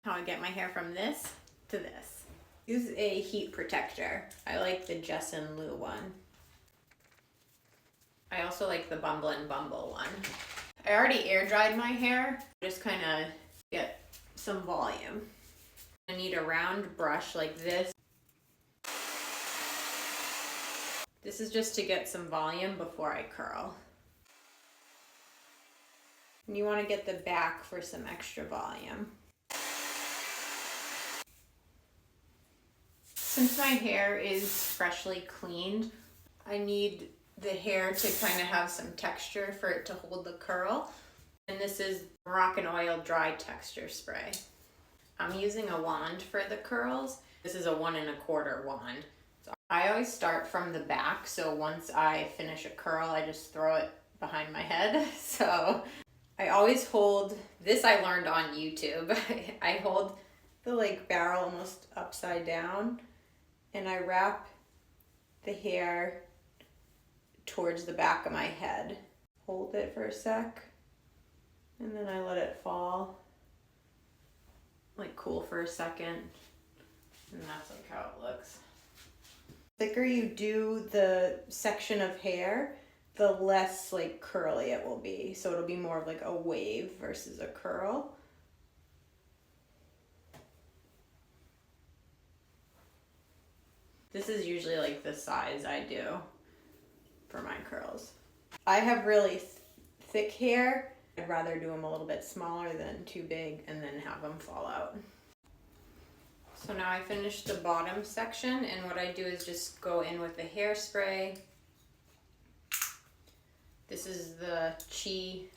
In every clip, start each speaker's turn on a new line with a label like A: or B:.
A: How I get my hair from this to this. Use a heat protector. I like the Jess and Lou one. I also like the Bumble and Bumble one. I already air dried my hair. Just kind of get some volume. I need a round brush like this. This is just to get some volume before I curl. And you want to get the back for some extra volume. Since my hair is freshly cleaned, I need the hair to kind of have some texture for it to hold the curl. And this is Moroccan Oil Dry Texture Spray. I'm using a wand for the curls. This is a 1 1/4 wand. So I always start from the back, so once I finish a curl, I just throw it behind my head. So I always hold, this I learned on YouTube. I hold the barrel almost upside down, and I wrap the hair towards the back of my head. Hold it for a sec, and then I let it fall, cool for a second, and that's how it looks. The thicker you do the section of hair, the less curly it will be. So it'll be more of a wave versus a curl. This is usually the size I do for my curls. I have really thick hair. I'd rather do them a little bit smaller than too big and then have them fall out. So now I finished the bottom section, and what I do is just go in with the hairspray. This is the Chi.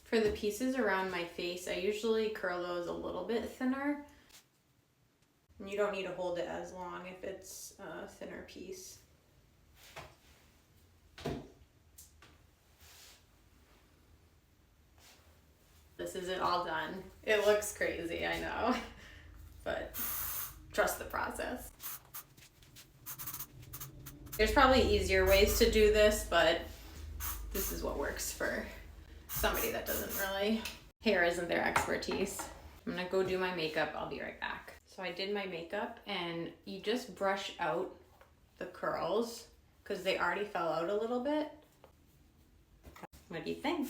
A: For the pieces around my face, I usually curl those a little bit thinner. And you don't need to hold it as long if it's a thinner piece. This is it all done. It looks crazy, I know, but trust the process. There's probably easier ways to do this, but this is what works for somebody that doesn't really, hair isn't their expertise. I'm gonna go do my makeup. I'll be right back. So I did my makeup, and you just brush out the curls because they already fell out a little bit. What do you think?